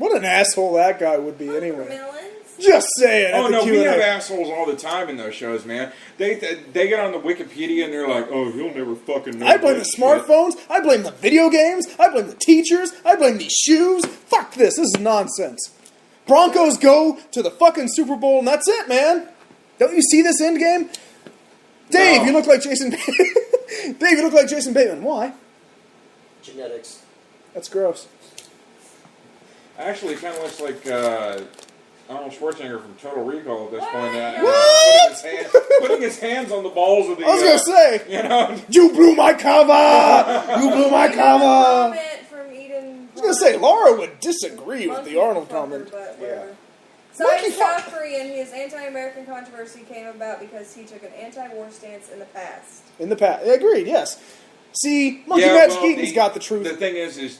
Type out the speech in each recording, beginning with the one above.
What an asshole that guy would be anyway. Melons? Just saying. Oh, no, we have assholes all the time in those shows, man. They get on the Wikipedia and they're like, oh, you'll never fucking know. I blame the smartphones. I blame the video games. I blame the teachers. I blame these shoes. Fuck this. This is nonsense. Broncos go to the fucking Super Bowl and that's it, man. Don't you see this end game? Dave, No. you look like Jason Dave, you look like Jason Bateman. Why? Genetics. That's gross. Actually, it kind of looks like Arnold Schwarzenegger from Total Recall at this point. Putting his hands on the balls of the... I was going to say, you know, you blew my cover! You blew my cover! I was going to say, Laura would disagree with the Arnold comment. Yeah. South Korean, his anti-American controversy came about because he took an anti-war stance in the past. In the past. Agreed, yes. See, Monkey Magic Eaton's got the truth. The thing is he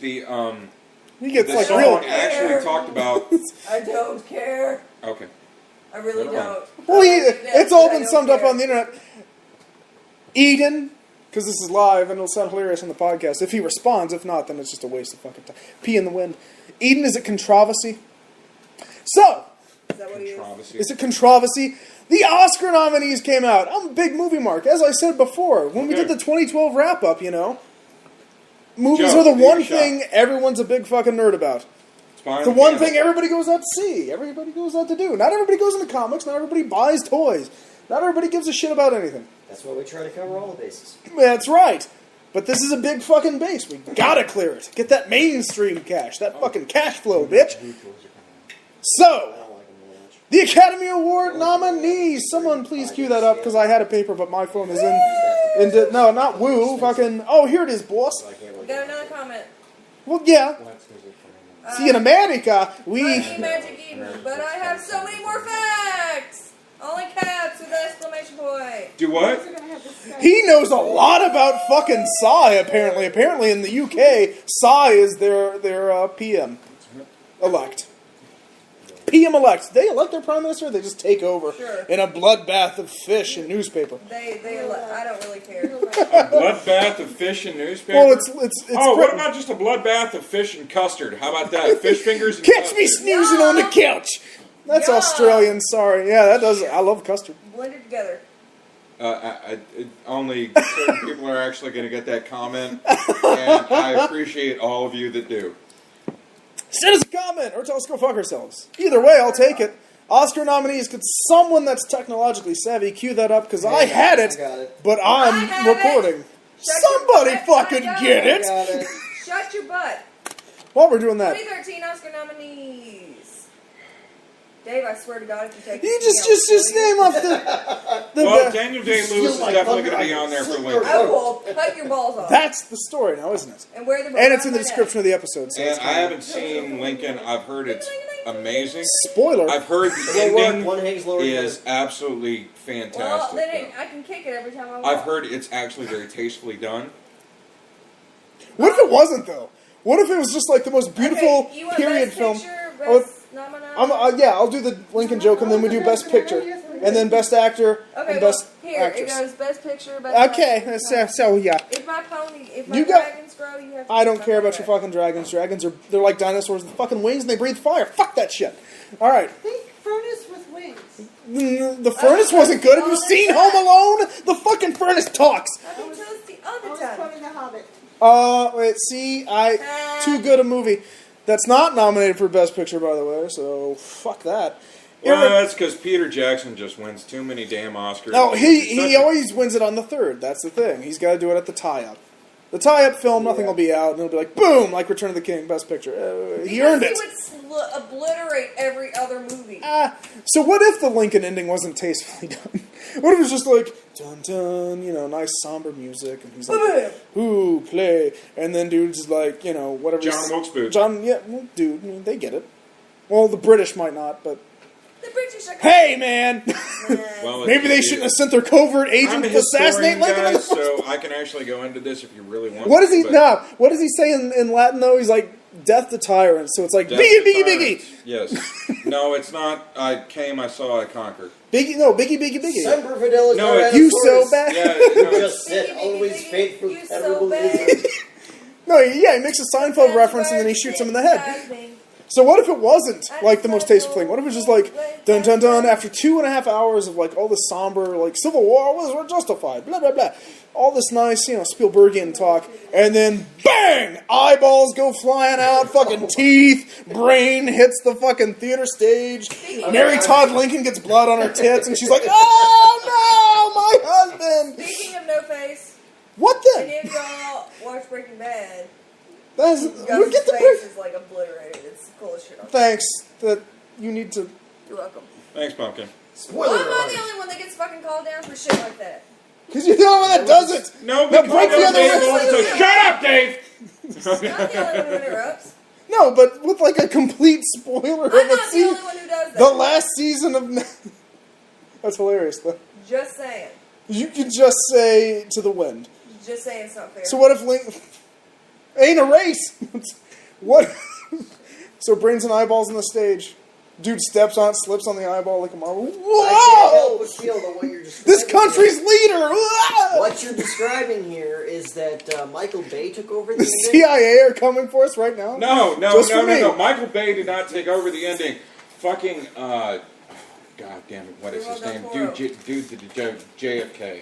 gets the like song real... actually talked about... I don't care. Okay. I really don't. Well, it's all been summed up on the internet. Eden, because this is live and it'll sound hilarious on the podcast. If he responds, if not, then it's just a waste of fucking time. Pee in the wind. Eden, is it controversy? So... Is that what he is? Is it controversy? The Oscar nominees came out. I'm a big movie mark. As I said before, when we did the 2012 wrap-up, you know, movies are the one thing everyone's a big fucking nerd about. The one thing everybody goes out to see. Everybody goes out to do. Not everybody goes into comics. Not everybody buys toys. Not everybody gives a shit about anything. That's why we try to cover all the bases. That's right. But this is a big fucking base. We gotta clear it. Get that mainstream cash. That fucking cash flow, bitch. So... the Academy Award nominees. Someone please cue that up because I had a paper, but my phone is in no, not woo. Fucking. Oh, here it is, boss. We got another comment. Well, yeah. See, in America, we. Monkey Magic Eden, but I have so many more facts. All in caps with an exclamation point. Do what? He knows a lot about fucking Psy. Apparently, in the UK, Psy is their PM elect. PM elects. They elect their prime minister. Or they just take over in a bloodbath of fish and newspaper. They elect. I don't really care. A bloodbath of fish and newspaper. Well, it's what about just a bloodbath of fish and custard? How about that? Fish fingers and catch custard. me snoozing on the couch. That's Australian. Sorry. Yeah, that does. I love custard. Blended together. Only certain people are actually going to get that comment, and I appreciate all of you that do. Send us a comment or tell us to go fuck ourselves. Either way, I'll take it. Oscar nominees, could someone that's technologically savvy cue that up? Because I had it, but I'm recording. Somebody fucking get it. Shut your butt. While we're doing that. 2013 Oscar nominees. Dave, I swear to God, if you take you just name off the well, Daniel Day-Lewis is definitely going to be on there for later. I will cut your balls off. That's the story now, isn't it? And where the and it's in the description of the episode. So and I haven't seen Lincoln. I've heard it's amazing. Spoiler. I've heard the ending is absolutely fantastic. Well, then I can kick it every time I walk. I've heard it's actually very tastefully done. What if it wasn't, though? What if it was just like the most beautiful period film? I'll do the Lincoln joke, and then we do Best Picture, and then Best Actor, and Best Actress. It goes Best Picture, Best Okay, so yeah. If my dragons grow, you have to... I don't care about your fucking dragons. Dragons they're like dinosaurs with fucking wings, and they breathe fire. Fuck that shit. All right. Think furnace with wings. The furnace wasn't good. Have you seen Home Alone? The fucking furnace talks. I was quoting The Hobbit. Wait, see, too good a movie. That's not nominated for Best Picture, by the way, so fuck that. Well, that's because Peter Jackson just wins too many damn Oscars. No, he always wins it on the third. That's the thing. He's got to do it at the tie-up. The tie-up film, nothing will be out, and it'll be like, boom, like Return of the King, Best Picture. He earned it. He would obliterate every other movie. So what if the Lincoln ending wasn't tastefully done? What if it was just like, dun-dun, nice somber music, and he's like, ooh, play, and then dude's like, whatever. John Wilkes Booth. Well, dude, they get it. Well, the British might not, but... The British are... Hey, man! Well, maybe they shouldn't have sent their covert agent to assassinate Lincoln. Guys, so I can actually go into this if you really want. What does he say in Latin though? He's like, "Death to tyrants." So it's like biggie. Yes. No, it's not. I came, I saw, I conquered. Biggie. Semper Fidelis. No, you so bad. Yeah, just sit always faithful. You so bad. No, yeah, he makes a Seinfeld reference and then he shoots him in the head. So what if it wasn't like the most tasteful thing? What if it was just like dun dun dun after 2.5 hours of like all this somber like Civil War was justified, blah blah blah, all this nice Spielbergian talk, and then bang, eyeballs go flying out, fucking teeth, brain hits the fucking theater stage. Mary Todd Lincoln gets blood on her tits, and she's like, oh no, my husband. Speaking of no face, What then? any of y'all watch Breaking Bad? That's, we Gus's get the face is like obliterated. It's cool as shit. Thanks. That you need to. You're welcome. Thanks, Pumpkin. Spoiler Well, I'm not alert. the only one that gets fucking called down for shit like that. Because you're the only one that does it. No, Now because break the other Dave wrist. wants to shut up, Dave. I'm not the only one who interrupts. No, but with like a complete spoiler of I'm a not the scene. only one who does that. The last season of. That's hilarious, though. Just saying. You could just say to the wind. Just saying it's not fair. So what if Link. Ain't a race! What? So brains and eyeballs on the stage. Dude steps on it, slips on the eyeball like a marble. I can't help Whoa! but feel that what you're describing. This country's leader! What you're describing here is that Michael Bay took over the The ending. CIA are coming for us right now? No. Just for me. Michael Bay did not take over the ending. Fucking, God damn it, what is his name? Dude did JFK.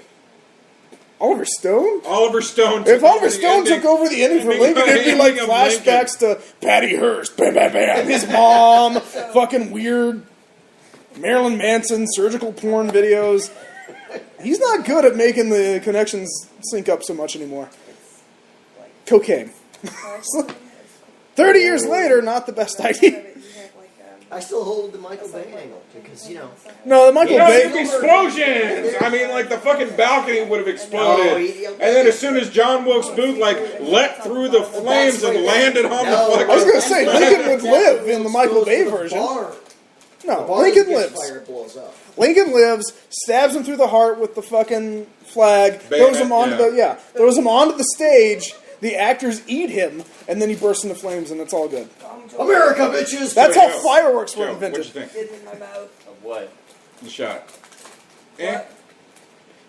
Oliver Stone? Oliver Stone. If Oliver Stone took over the ending for Lincoln, it'd be like flashbacks to Patty Hearst, bam, bam, bam, his mom, fucking weird Marilyn Manson surgical porn videos. He's not good at making the connections sync up so much anymore. Cocaine. 30 years later, not the best idea. I still hold the Michael Bay angle because No, the Michael Bay. Explosions! I mean, like the fucking balcony would have exploded. No, And then as soon as John Wilkes Booth let through the flames and landed on the fucking. I was going to say, Lincoln would live in the Michael Bay version. No, Lincoln lives. Fire blows up. Lincoln lives, stabs him through the heart with the fucking flag, throws him onto throws him onto the stage. The actors eat him, and then he bursts into flames, and it's all good. America, bitches! That's how fireworks were Joe, invented. what'd you think? It's in my mouth. Of what? The shot. What?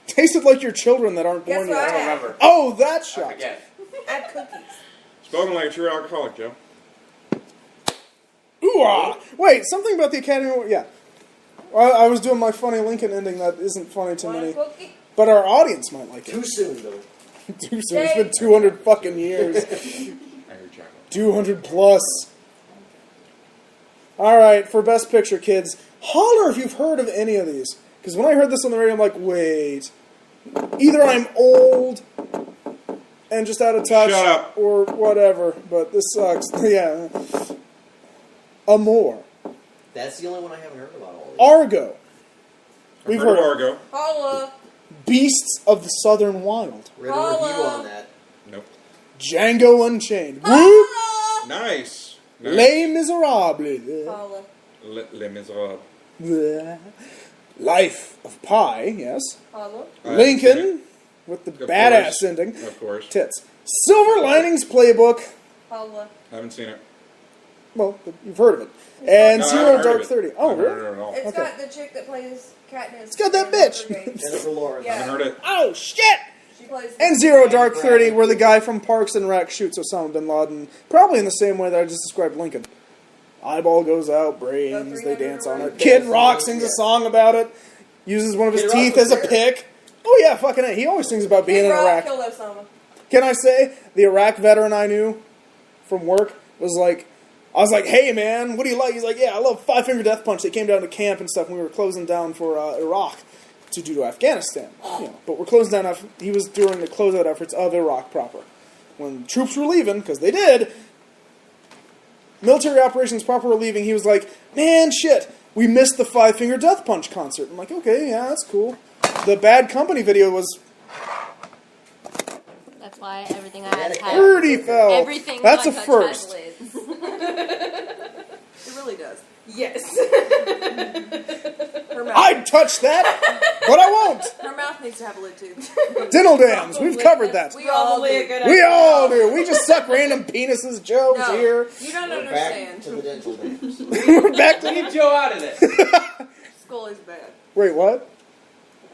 Tasted like your children that aren't born Guess what yet. I have? Remember. Oh, that I shot. forget. I have cookies. Spoken like a true alcoholic, Joe. Ooh-ah! Wait, something about the Academy Award. Yeah. I was doing my funny Lincoln ending that isn't funny to Want a many. cookie? But our audience might like it. Too soon, though. Too soon. It's been 200 fucking years. I heard chocolate. 200 plus. Alright, for Best Picture, kids, holler if you've heard of any of these. Because when I heard this on the radio, I'm like, wait. Either I'm old and just out of touch, Shut up. or whatever, but this sucks. Yeah. Amor. That's the only one I haven't heard about all of these. Argo. We've I've heard of heard of Argo. Holla. Beasts of the Southern Wild. Read a review on that. Nope. Django Unchained. Whoop. Holla. Nice. Les Miserables. Holla. Les Miserables. Bleh. Life of Pi, yes. Holla. Lincoln, with the Of badass course. ending. Of course. Tits. Silver Linings Playbook. Holla. Haven't seen it. Well, you've heard of it. And No, I Zero haven't heard Dark of it. 30. Oh, I haven't really? heard it at all. It's Okay. got the chick that plays Katniss. It's got that in bitch. Hunger Games. Jennifer Lawrence. Yeah. Haven't heard it. Oh, shit! She plays And Zero Dark 30, where the guy from Parks and Rec shoots Osama bin Laden, probably in the same way that I just described Lincoln. Eyeball goes out, brains, they dance on it. Kid Rock sings a song about it, uses one of his Kid Rock teeth was as a there. pick. Oh yeah, fucking A. He always sings about being Kid in Rock Iraq. killed Osama. Can I say, the Iraq veteran I knew from work was like, I was like, hey man, what do you like? He's like, yeah, I love Five Finger Death Punch. They came down to camp and stuff when we were closing down for Iraq to do to Afghanistan. You know, but we're closing down, he was during the closeout efforts of Iraq proper. When troops were leaving, because they did, military operations proper were leaving, he was like, man, shit, we missed the Five Finger Death Punch concert. I'm like, okay, yeah, that's cool. The Bad Company video was That's why everything I had pretty fell. everything That's a I touch first. has lids. It really does. Yes. Her mouth. I'd touch that, but I won't. Her mouth needs to have a lid too. Dental dams. We've covered that. We all Probably a do. good We idea. all do. We just suck random penises jokes No, here. you don't We're back understand. to the dental dams. We're back to. Leave Joe out of this. School is bad. Wait, what?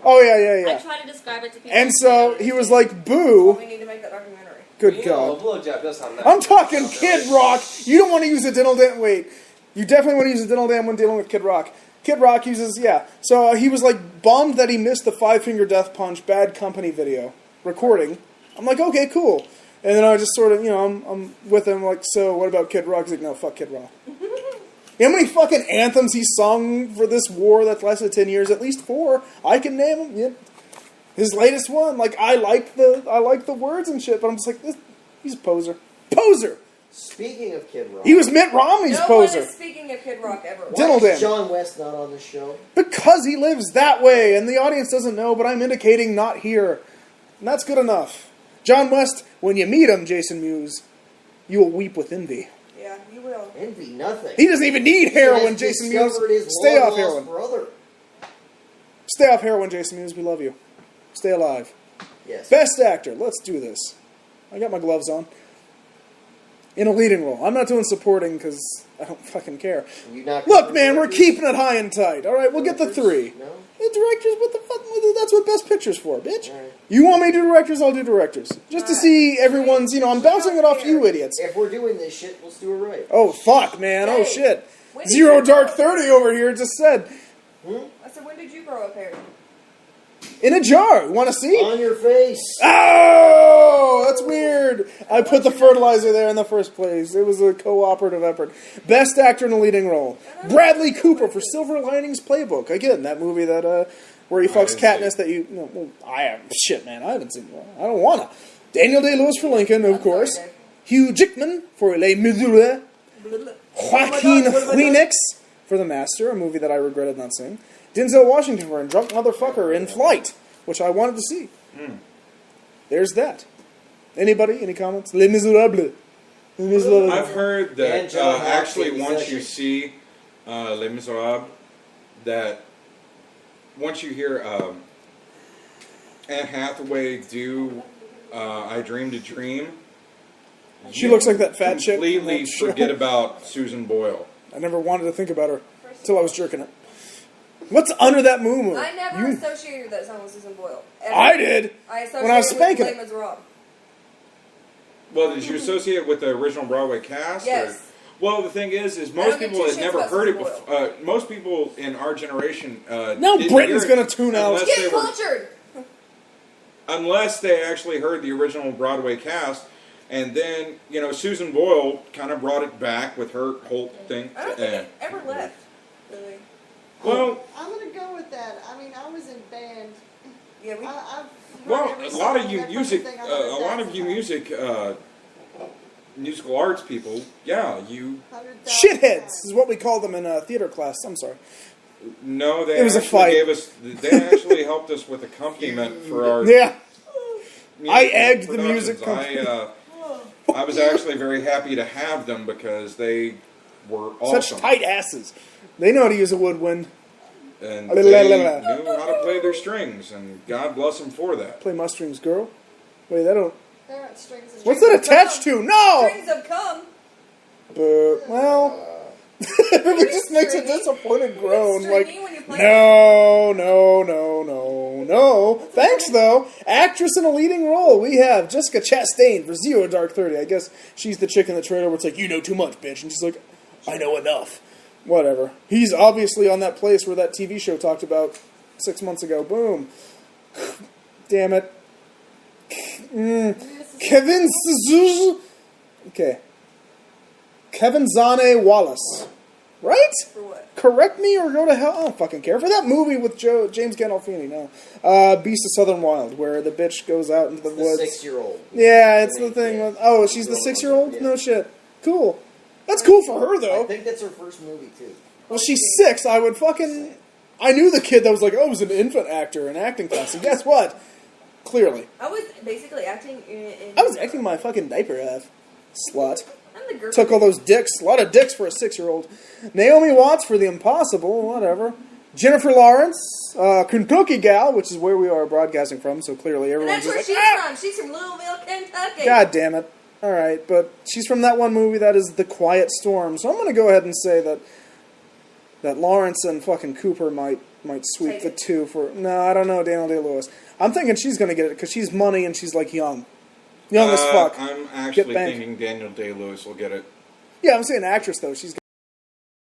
Oh yeah, yeah, I yeah. try to describe it to people. And so he was like, "Boo." We need to make that documentary. Good You God. know, a blowjob does sound nice. I'm talking Kid Rock. You don't want to use a dental dam. Wait. You definitely want to use a dental dam when dealing with Kid Rock. Kid Rock uses, yeah. So he was like bummed that he missed the 5-Finger Death Punch Bad Company video recording. I'm like, okay, cool. And then I just sort of, I'm with him like, so what about Kid Rock? He's like, no, fuck Kid Rock. You know how many fucking anthems he sung for this war that lasted 10 years? At least 4. I can name them. Yeah. His latest one, like I like the words and shit, but I'm just like, he's a poser. Poser. Speaking of Kid Rock, He was Mitt Romney's No poser. one is speaking of Kid Rock ever. Dental why is dam. John West not on the show? Because he lives that way, and the audience doesn't know, but I'm indicating not here. And that's good enough. John West, when you meet him, Jason Mewes, you will weep with envy. Yeah, you will. Envy nothing. He doesn't even need heroin, He has Jason Mewes. discovered his Stay off long-lost heroin. brother. Stay off heroin, Jason Mewes. We love you. Stay alive. Yes. Best actor. Let's do this. I got my gloves on. In a leading role. I'm not doing supporting because I don't fucking care. You not Look, covering man, we're directors? keeping it high and tight. All right, we'll get the 3. No. The directors, what the fuck? That's what Best Picture's for, bitch. All right. You want me to do directors? I'll do directors. Just to see everyone's, I'm bouncing it off you idiots. If we're doing this shit, let's do it right. Oh, fuck, man. Oh, Hey, shit. when did Zero you Dark grow up 30 over here just said, I said, when did you grow up, Harry? in a jar. Want to see? On your face. Oh, that's weird. I put the fertilizer there in the first place. It was a cooperative effort. Best actor in a leading role. Bradley Cooper for Silver Linings Playbook. Again, that movie that where he fucks didn't Katniss that you... No, well, I haven't seen it. I don't want to. Daniel Day-Lewis for Lincoln, of course. sorry, Dave. Hugh Jackman for Les Miserables. Joaquin Phoenix for The Master, a movie that I regretted not seeing. Denzel Washington for A Drunk Motherfucker in Flight, which I wanted to see. There's that. Anybody? Any comments? Les Miserables. Les Miserables. I've heard And that John actually Hopkins, once such you a- see Les Miserables, that once you hear Anne Hathaway do I Dreamed a Dream, She looks like that fat chick. completely from that show. forget about Susan Boyle. I never wanted to think about her until I was jerking it. What's under that moo-moo? I never You- associated that song with Susan Boyle. Ever. I did. I associated when I was spanking it it. with Les Miserables. Well, did you associate it with the original Broadway cast? Yes. Or? Well, the thing is I most don't give people two had shits never about heard it Susan before. Most people in our generation Now didn't Britain's hear it gonna tune out. unless they Get were- cultured! unless they actually heard the original Broadway cast. And then, Susan Boyle kind of brought it back with her whole thing. I don't think it ever left, really. Well, I'm gonna go with that. I mean, I was in band. Yeah, we. I've heard well, every a lot of song you and music, everything. a lot of you musical arts people, yeah, you. Shitheads is what we call them in theater class. I'm sorry. No, they It was a actually fight. gave us. They actually helped us with accompaniment for our. Yeah. musical I egged the music productions. I was actually very happy to have them because they were awesome. Such tight asses. They know how to use a woodwind. And La, they la, la, la. knew how to play their strings, and God bless them for that. Play my strings, girl. Wait, that don't... There aren't strings and What's that attached to? No! Strings have come. Well... it just makes a disappointed groan. Stringy Like, when you play no. Thanks, though. Actress in a leading role. We have Jessica Chastain for Zero Dark 30. I guess she's the chick in the trailer where it's like, you know too much, bitch. And she's like, I know enough. Whatever. He's obviously on that place where that TV show talked about 6 months ago. Boom. Damn it. Kevin Suzu. Okay. Kevin Zane Wallace. Right? For what? Correct me or go to hell. I don't fucking care. For that movie with James Gandolfini, no. Beast of Southern Wild, where the bitch goes out into the woods. The 6-year-old. Yeah, it's the thing with... Oh, she's the 6-year-old? Yeah. No shit. Cool. That's cool for her, I though. think that's her first movie, too. Well, she's 6. I would fucking... I knew the kid that was like, oh, was an infant actor in acting class. And guess what? Clearly. I was basically acting in I was acting my fucking diaper off. Slut. I'm the girl. Took all those dicks. A lot of dicks for a 6-year-old. Naomi Watts for The Impossible. Whatever. Jennifer Lawrence. Kentucky gal, which is where we are broadcasting from. So clearly And everyone's that's just where like, she's from. She's from Louisville, Kentucky. God damn it. Alright, but she's from that one movie that is The Quiet Storm. So I'm going to go ahead and say that Lawrence and fucking Cooper might sweep Take the it. two for... No, I don't know, Daniel Day-Lewis. I'm thinking she's going to get it because she's money and she's, like, young. Young as fuck. I'm actually Get banked. thinking Daniel Day-Lewis will get it. Yeah, I'm saying actress though. She's